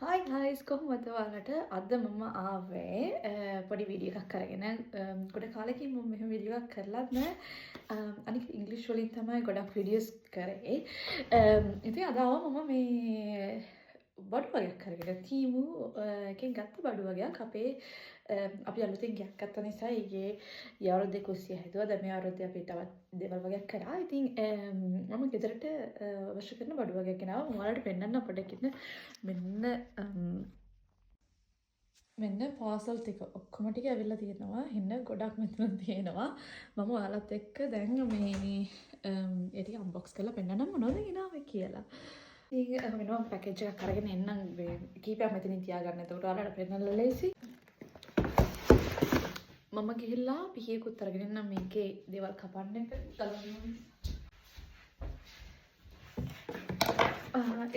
Hi guys කොහොමද ඔයාලට අද මම ආවේ පොඩි වීඩියෝ එකක් අරගෙන ගොඩ කාලෙකින් මම මෙහෙම වීඩියෝ එකක් කරලත් නෑ අනික ඉංග්‍රීසි වලින් තමයි ගොඩක් වීඩියෝස් කරේ ඉතින් අද ආවා මම මේ බඩු වගේක් අරගෙන තීමු එකෙන් ගත්ත බඩු වගේක් අපේ අපි අලුතෙන් ගයක් ගත්ත නිසා ඊයේ අවුරුද්දේ කුස්සිය හැදුවා දැන් මේ අවුරුද්දේ අපි තවත් දේවල් වගේක් කරා ඉතින් මම ගෙදරට අවශ්‍ය කරන බඩු වගේක් ගෙනාවා මම ඔයාලට පෙන්නන්න අපිට මෙන්න පාසල් ටික ඔක්කොම ටික ඇවිල්ලා තියෙනවා. හින්න ගොඩක් මෙතන තියෙනවා. මම ඔයාලත් එක්ක දැන් මේ ඒ ටික අන්බොක්ස් කරලා පෙන්නන්න මොනවද ගෙනාවේ කියලා. ඉතින් මම පැකේජ් එකක් අරගෙන එන්නම් කීපයක් මෙතනින් තියාගන්න. එතකොට ඔයාලට පෙන්නන්න ලේසි. මම ගිහිල්ලා පිහියකුත් අරගෙන එන්නම් මේකේ දේවල් කපන්න එක ගලවන්න.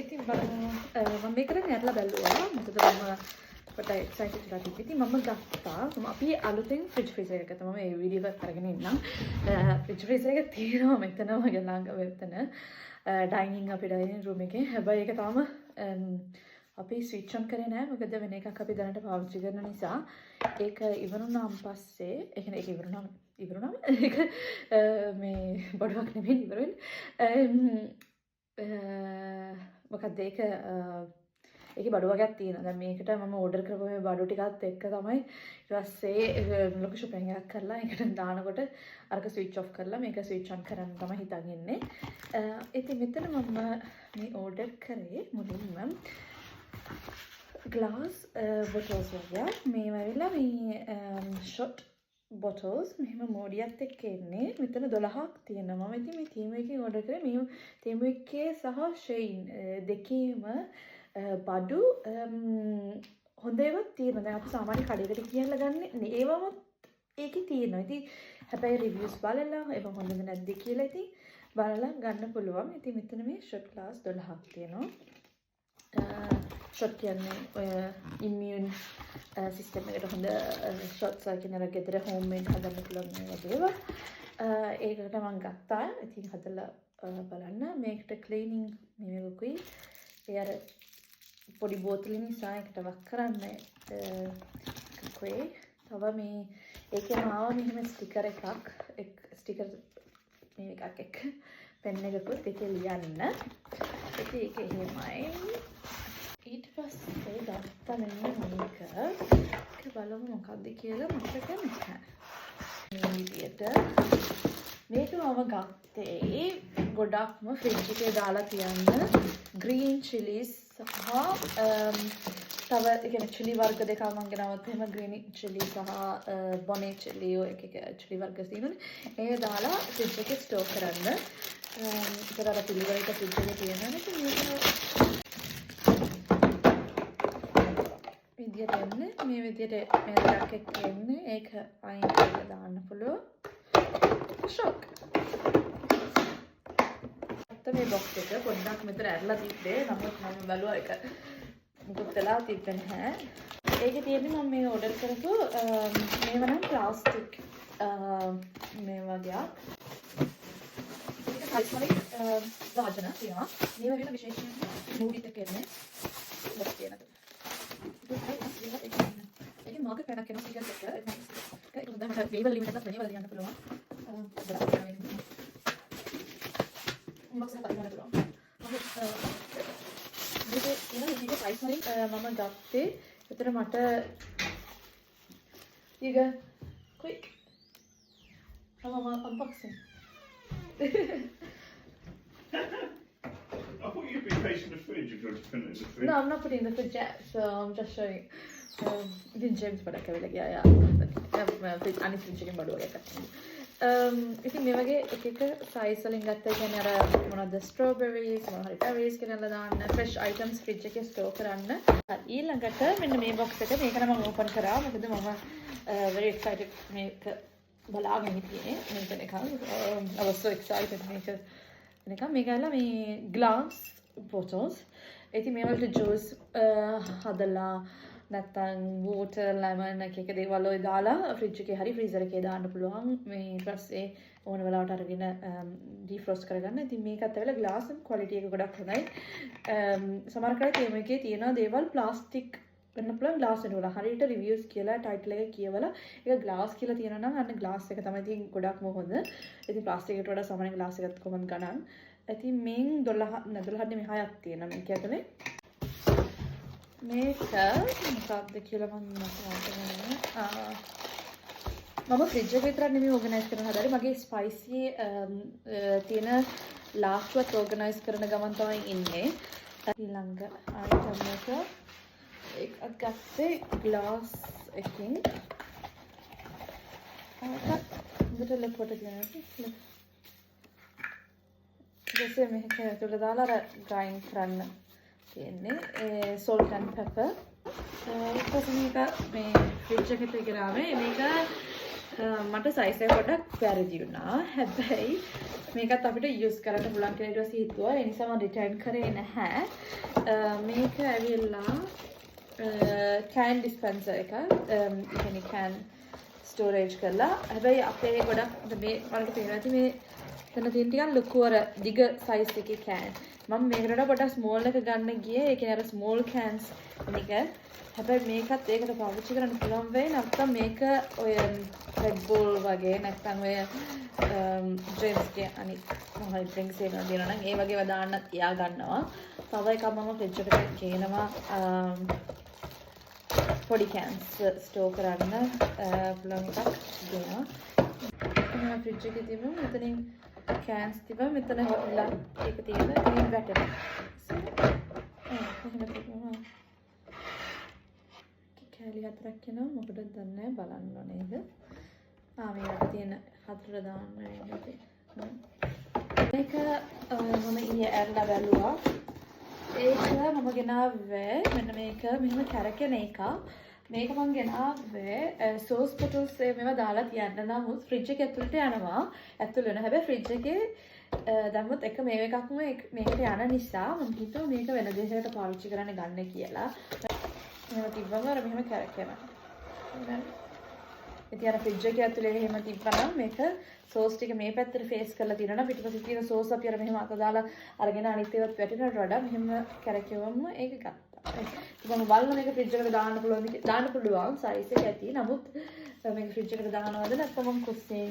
ඉතින් මම මේක දැන් ඇරලා බැලුවා. මොකද මම කොට එක්සයිටඩ් වෙලා තිබ්බ. ඉතින් මම ගත්තා. අපි අලුතෙන් ෆ්‍රිජ් ෆ්‍රීසර් එක ගත්තා. මම මේ වීඩියෝ එකත් අරගෙන ඉන්නම්. ෆ්‍රිජ් ෆ්‍රීසර් එක තියෙනවා මෙතන මගේ ළඟ මෙතන. ඩයිනින් අපේ ඩයිනින් රූම් එකේ. හැබැයි ඒක තාම අපි ස්විච් ඔන් කරේ නැහැ. මොකද වෙන එකක් අපි දැනට පාවිච්චි කරන නිසා. ඒක ඉවරුනාන් පස්සේ ඒ කියන්නේ ඒක ඉවරුනාම ඒක මේ බඩුවක් නෙමෙයි ඉවර වෙන්නේ. මොකක්ද ඒක ඒකේ බඩු වර්ගයක් තියෙනවා. දැන් මේකට මම ඕඩර් කරපු මේ බඩු ටිකත් එක්ක තමයි ඊට පස්සේ ලොකු shopping එකක් කරලා ඒකට දානකොට අරක ස්විච් ඔෆ් කරලා මේක ස්විච් ඔන් කරන්න තමයි හිතන් ඉන්නේ. ඉතින් මෙතන මම මේ ඕඩර් කරේ මුලින්ම glass bottles වගේ. මේ වරිලා මේ shot bottles මෙහෙම මෝඩියත් එක්ක එන්නේ. මෙතන 12ක් තියෙනවා. මම ඉතින් මේ තීම එකකින් ඕඩර් කරේ. මේ තීම එකේ සහ ෂෙයින් දෙකේම බඩු හොඳ ඒවාත් තියෙනවා. දැන් අපි සාමාන්‍ය කඩේකට කියලා ගන්න ඒවම ඒකේ තියෙනවා. ඉතින් හැබැයි රිවිව්ස් බලලා ඒව හොඳද නැද්ද කියලා ඉතින් බලලා ගන්න පුළුවන්. ඉතින් මෙතන මේ ෂොට් ග්ලාස් 12ක් තියෙනවා. ෂොට් කියන්නේ ඔය ඉම්මියුන් සිස්ටම් එකට හොඳ ෂොට්ස් අරගෙන අර ගෙදර හෝම් මේඩ් හදන්න පුළුවන් මේ වගේ ඒවා. ඒකට මම ගත්තා. ඉතින් හදලා බලන්න. මේකට ක්ලීනින් මේකකුයි ඒ අර පොඩි බෝතලේ නිසා එකට වක් කරන්න එකකුයි. තව මේ ඒකේම ආව මෙහෙම ස්ටිකර් එකක් ස්ටිකර් මේ එකක් එක්ක පෙන් එකකුත් ඒකේ ලියන්න. ඉතින් ඒක එහෙමයි. ඊට පස්සේ ගත්තා මෙන්න මේක. ඒක බලමු මොකක්ද කියලා මතක නැහැ. මේ විදියට මේක මම ගත්තේ ගොඩක්ම ෆ්‍රිජ් එකේ දාලා තියන්න green chilies සහ තව ඒ කියන්නේ chili වර්ග දෙකක් මම ගෙනාවත් එහෙම green chili සහ bonnet chili ඔය එක chili වර්ග තියෙනනේ. ඒක දාලා ෆ්‍රිජ් එකේ ස්ටෝර් කරන්න. ඒතර අර පිළිවෙලට ෆ්‍රිජ් එකේ තියෙනවා නේද? විදියට එන්නේ මේ විදියට මේ දෙකක් එක්ක එන්නේ. ඒක අයින් කරලා දාන්න පුළුවන්. ෂොක්. මේ බොක්ස් එක පොඩ්ඩක් මෙතන ඇරලා තිබ්බේ. නමුත් මම බලුවා ඒක මුකුත් වෙලා තිබ්බේ නැහැ. ඒකේ තියෙන්නේ මම මේ ඕඩර් කරපු මේව නම් ප්ලාස්ටික් මේ වගේ. ඒක හරියට වාජන තියෙනවා. මේ වගේ විශේෂයෙන් මූවිත් එක්ක එන්නේ. බොක්ස් තියෙනද. ඒකේ මාකර් පැනක් එනවා ස්ටිකර් එක. ඒක හොඳම වේවල් ලිමිට් එකක් වෙනවල ලියන්න පුළුවන්. ඉන්බොක්ස් එකක් අරගෙන පුළුවන්. මේක මේක ප්‍රයිස් වලින් මම ගත්තේ. ඒතර මට ඊග quick. මම unboxing. I thought you'd be facing the fridge if you're putting it in the fridge. No, I'm not putting in the fridge yet, so I'm just showing. Then James පඩක් ඇවිල්ලා ගියා. අනිත් fridge එකෙන් බඩුව එකක් ගත්තා. ඉතින් මේ වගේ එක එක සයිස් වලින් ගත්තා. ඒ කියන්නේ අර මොනවද ස්ට්‍රෝබෙරිස් මොනවා හරි බෙරිස් කියලා දාන්න ෆ්‍රෙෂ් අයිටම්ස් ෆ්‍රිජ් එකේ ස්ටෝර් කරන්න. ඊළඟට මෙන්න මේ බොක්ස් එක මේක නම් මම ඕපන් කරා. මොකද මම very excited මේක බලාගෙන හිටියේ. මේක නිකන් I was so excited මේක නිකන් මේක ඇවිල්ලා මේ glass bottles. ඉතින් මේ වලට juice හදලා නැත්තම් water lemon එක දේවල් ඔය දාලා ෆ්‍රිජ් එකේ හරි ෆ්‍රීසර් එකේ දාන්න පුළුවන්. මේ ඊට පස්සේ ඕන වෙලාවට අරගෙන ඩීෆ්‍රොස්ට් කරගන්න. ඉතින් මේකත් ඇවිල්ලා ග්ලාස් ක්වොලිටි එක ගොඩක් හොඳයි. සමහර කඩේ තේම එකේ තියෙන දේවල් ප්ලාස්ටික් වෙන්න පුළුවන් ග්ලාස් වල. හරියට රිවිව්ස් කියලා ටයිටල් එක කියවලා ඒක ග්ලාස් කියලා තියෙනවා නම් අන්න ග්ලාස් එක තමයි ඉතින් ගොඩක්ම හොඳ. ඉතින් ප්ලාස්ටික් එකට වඩා සාමාන්‍ය ග්ලාස් එකත් කොහොමද ගණන්. ඉතින් මේන් 12 නෙමෙයි 6ක් තියෙනවා මේක ඇතුලේ. මේක මොකක්ද කියලා මම මතක මම ෆ්‍රිජ් එක විතරක් නෙමෙයි ඕගනයිස් කරන්න හදාරේ. මගේ ස්පයිසි තියෙන ලාස්ට්වත් ඕගනයිස් කරන ගමන් තමයි ඉන්නේ. ඊළඟ අයිටම් එක ඒකත් ගත්තේ ග්ලාස් එකකින්. හොඳට ලොකුවට තියෙනවා. ඊටසේ මේක ඇතුළට දාලා අර ග්‍රයින්ඩ් කරන්න තියෙන්නේ. salt and pepper. ඊට පස්සේ මේක මේ ෆ්‍රිජ් එකට ගෙනාවේ. මේක මට සයිස් එක පොඩ්ඩක් වැරදි වුණා. හැබැයි මේකත් අපිට යූස් කරන්න පුළුවන් කියලා ඊට පස්සේ හිතුවා. ඒ නිසා මම රිටර්න් කරේ නැහැ. මේක ඇවිල්ලා can dispenser එක. කියන්නේ can storage කරලා. හැබැයි අපේ ගොඩක් මේ වලට තියෙනවා. ඉතින් මේ එතන තියෙන ටිකක් ලොකු අර දිග size එකේ can. මම මේකට වඩා පොඩ්ඩක් small එක ගන්න ගියේ. ඒ කියන්නේ අර small cans එක. හැබැයි මේකත් ඒකට පාවිච්චි කරන්න පුළුවන් වෙයි. නැත්නම් මේක ඔය Red Bull වගේ නැත්නම් ඔය drinks ගේ අනිත් මොහොත drinks එකක් දෙනවා නම් ඒ වගේව දාන්න තියා ගන්නවා. තව එකක් මම ෆ්‍රිජ් එකට ගේනවා පොඩි cans store කරන්න පුළුවන් එකක් දෙනවා. මම ෆ්‍රිජ් එකේ තිබුණ මෙතනින් cans තිබ්බා. මෙතන හොල්ලා ඒක තියෙන ඉතින් වැටෙනවා. එහෙම තිබුණා. කැලි හතරක් යනවා. මොකටද දන්නේ නැහැ. බලන්න ඕනේ නේද? මේකට තියෙන හතර දාන්න නේද? මේක මම ඊයේ ඇරලා බැලුවා. ඒක මම ගෙනාවේ මෙන්න මේක මෙහෙම කැරකෙන එක. මේක මම ගෙනාවේ සෝස් බොටල්ස් මේවා දාලා තියන්න. නමුත් ෆ්‍රිජ් එක ඇතුළට යනවා. ඇතුළ වෙන හැබැයි ෆ්‍රිජ් එකේ දැම්මොත් එක මේ එකක්ම මේකට යන නිසා මම හිතුවා මේක වෙන දෙයකට පාවිච්චි කරන්න ගන්න කියලා. එහෙම තිබ්බම අර මෙහෙම කැරකෙනවා. ඉතින් අර ෆ්‍රිජ් එකේ ඇතුලේ එහෙම තිබ්බනම් මේක සෝස් ටික මේ පැත්තට ෆේස් කරලා තියෙනවා නම් පිටිපස්සේ තියෙන සෝස් අපි අර මෙහෙම අත දාලා අරගෙන අනිත් ඒවාත් වැටෙනවට වඩා මෙහෙම කැරකෙවම ඒක ගත්තා. ඉතින් මම බලන මේක ෆ්‍රිජ් එකට දාන්න පුළුවන් සයිස් එක ඇති. නමුත් මේක ෆ්‍රිජ් එකට දානවද නැත්නම් මම කුස්සියේ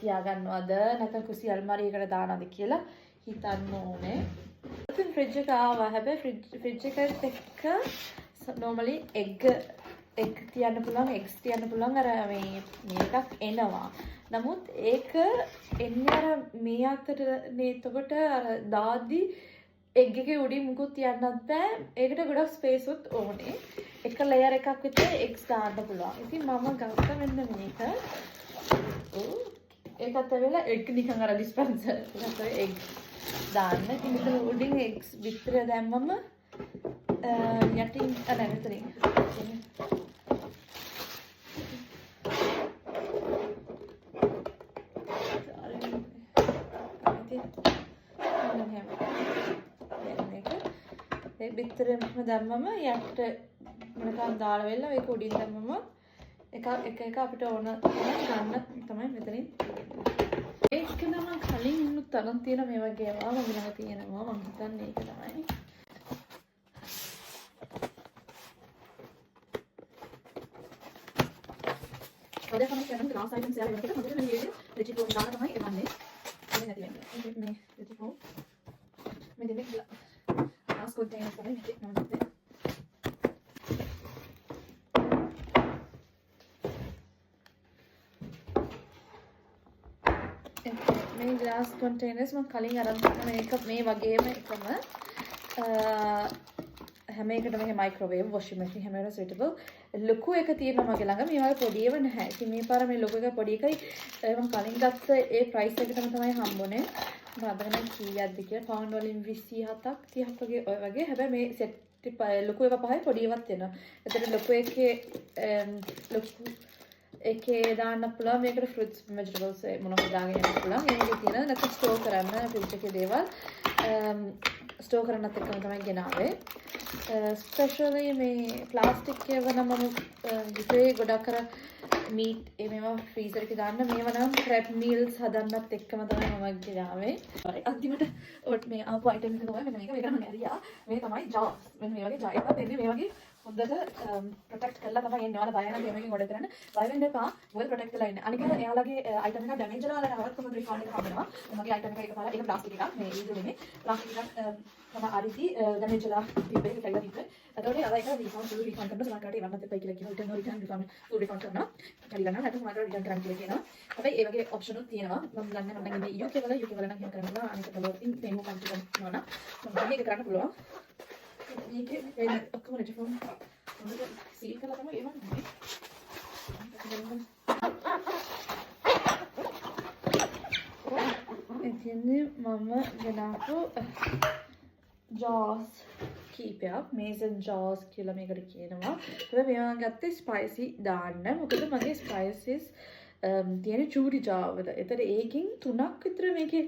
තියාගන්නවද නැත්නම් කුස්සි අල්මාරියකට දානවද කියලා හිතන්න ඕනේ. ඉතින් ෆ්‍රිජ් එක ආවා. හැබැයි ෆ්‍රිජ් එකට එක්ක normally egg තියන්න පුළුවන් eggs තියන්න පුළුවන් අර මේකක් එනවා. නමුත් ඒක එන්නේ අර මේ අතට නේ. එතකොට අර දාද්දි egg එකේ උඩින් මුකුත් තියන්නත් බෑ. ඒකට ගොඩක් ස්පේස් උත් ඕනේ. එක layer එකක් විතර eggs දාන්න පුළුවන්. ඉතින් මම ගත්ත මෙන්න මේක. ඒකත් ඇවිල්ලා egg නිකන් අර dispenser එකට egg දාන්න. ඉතින් මෙතන උඩින් eggs විතර දැම්මම යටින් මෙතනින් ඒ බිත්තරෙම දැම්මම යට නිකන් දාලා වෙලා ඒක උඩින් දැම්මම එක අපිට ඕන ගන්න තමයි මෙතනින්. ඒක නම් කලින් ඉන්නු තරම් තියෙන මේ වගේ ඒවා මම ළඟ තියෙනවා. මම හිතන්නේ ඒක තමයි. ඔය තමයි කරන ග්ලාස් අයිටම්ස් යාලා වෙනකොට හොඳට මේ විදිහට රිචිපෝ දාලා තමයි එවන්නේ. ඒක නැති වෙන්නේ. මේ රිචිපෝ මේ දෙක ග්ලාස් කන්ටේනර් තමයි මේක නෝනත්. මේ ග්ලාස් කන්ටේනර්ස් මම කලින් අරන් තියෙන මේක මේ වගේම එකම හැම එකටම මේ මයික්‍රෝවේව් වොෂින් මැෂින් හැම එකටම සුටබල් ලොකු එක තියෙනවා මගේ ළඟ. මේ වගේ පොඩි ඒවා නැහැ. ඉතින් මේ පාර මේ ලොකු එක පොඩි එකයි මම කලින් ගත්ත ඒ ප්‍රයිස් එකටම තමයි හම්බුනේ. බබගෙන කීයක්ද කියලා පවුන්ඩ් වලින් 27ක් 30ක් වගේ ඔය වගේ. හැබැයි මේ සෙට් ලොකු එක පහයි පොඩි ඒවාත් එනවා. එතන ලොකු එකේ දාන්න පුළුවන්. මේකට ෆෘට්ස් වෙජිටබල්ස් මොනවද දාගෙන යන්න පුළුවන්. මේකේ තියෙන නැත්නම් ස්ටෝර් කරන්න ෆ්‍රිජ් එකේ දේවල් ස්ටෝර් කරන්නත් එක්කම තමයි ගෙනාවේ. ස්පෙෂලි මේ ප්ලාස්ටික් ඒවා නම් මම ගිහේ ගොඩක් අර මීට් මේවා ෆ්‍රීසර් එකේ දාන්න මේවා නම් ක්‍රැබ් මීල්ස් හදන්නත් එක්කම තමයි මම ගෙනාවේ. අන්තිමට ඔත් මේ ආපු අයිටම් එක තමයි මෙන්න මේක මම ඇරියා. මේ තමයි ජාස්. මෙන්න මේ වගේ ජා එකක් එන්නේ මේ වගේ හොඳට ප්‍රොටෙක්ට් කරලා තමයි එන්නේ. ඔයාලා බය නැති මේකෙන් ඔඩර් කරන්න. බය වෙන්න එපා. මොකද ප්‍රොටෙක්ට් කරලා ඉන්නේ. අනික එයාලගේ අයිටම් එක ඩැමේජ් වෙලා නැවත කොහොමද රිෆන්ඩ් එක හම්බෙනවා. මගේ අයිටම් එක එකපාරට ඒක ප්ලාස්ටික් එකක්. මේ වීඩියෝ නෙමෙයි. ප්ලාස්ටික් එකක් තමයි අරිසි ඩැමේජ් වෙලා තිබ්බේ ඒක කියලා තිබ්බේ. එතකොට අර එක රිෆන්ඩ් ෆුල් රිෆන්ඩ් කරනවා. සමහරකට ඒවන්නත් එපා කියලා කියනවා. රිටර්න් ෆුල් රිෆන්ඩ් කරනවා. හරි ගන්නවා. නැත්නම් සමහරකට රිටර්න් කරන්න කියලා කියනවා. හැබැයි ඒ වගේ ඔප්ෂන් උත් තියෙනවා. මම දන්නේ මම නම් ඉන්නේ UK වල නම් එහෙම කරනවා. අනික වල තේම කන්ටි කරනවා නම් මේක කරන්න පුළුවන්. මේකේ වෙන ඔක්කොම රිෆන්ඩ් සීල් කරලා තමයි එවන්නේ. එතින්නේ මම ගෙනාපු ජාස් කීපයක් මේසන් ජාස් කියලා මේකට කියනවා. හැබැයි මේවා ගත්තේ ස්පයිසි දාන්න. මොකද මගේ ස්පයිසිස් තියෙන චූරි ජාව් වල. ඒතර ඒකෙන් 3ක් විතර මේකේ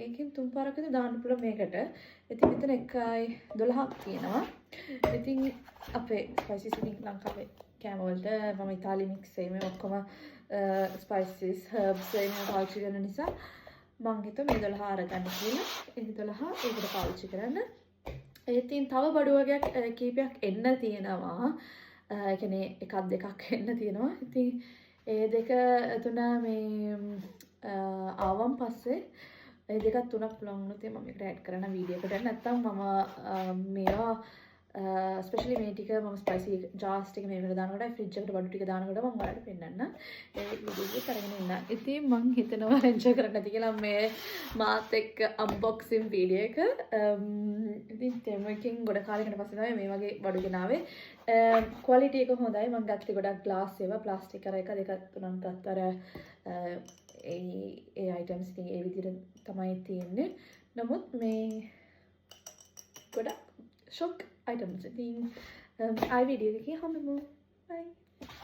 ඒකෙන් 3 පාරක් විතර දාන්න පුළුවන් මේකට. ඉතින් මෙතන 1.12ක් තියෙනවා. ඉතින් අපේ ස්පයිසිස් ඉතින් ලංකාවේ කෑම වලට මම ඉතාලි මික්ස් එකේ මේ ඔක්කොම ස්පයිසිස් හර්බ්ස් එහෙම පාවිච්චි කරන නිසා මං හිතුවා මේ 12 අරගන්න කියලා. ඒ 12 ඒකට පාවිච්චි කරන්න. ඉතින් තව බඩු වර්ගයක් කීපයක් එන්න තියෙනවා. ඒ කියන්නේ එකක් දෙකක් එන්න තියෙනවා. ඉතින් ඒ දෙක තුන මේ ආවම් පස්සේ ඒ දෙකක් තුනක් පුළුවන් වුණොත් මම මේකට ඇඩ් කරන වීඩියෝ එකට. නැත්තම් මම මේවා ස්පෙෂලි මේ ටික මම ස්පයිසි ජාස් ටික මේකට දානකොට ෆ්‍රිජ් එකට බඩු ටික දානකොට මම ඔයාලට පෙන්නන්න. ඒ වීඩියෝ එක කරගෙන ඉන්න. ඉතින් මං හිතනවා එන්ජොයි කරන්න ඇති කියලා මේ මාත් එක්ක අන්බොක්සින් වීඩියෝ එක. ඉතින් තෙමකින් ගොඩ කාලයකට පස්සේ තමයි මේ වගේ බඩු ගෙනාවේ. ක්වොලිටි එක හොඳයි. මම ගත්තේ ගොඩක් ග්ලාස් ඒවා ප්ලාස්ටික් අර එක දෙක තුනක් ගත්තර ඒ අයිටම්ස් ඉතින් ඒ විදිහට තමයි තියෙන්නේ. නමුත් මේ ගොඩක් shock items. I think I video ki hum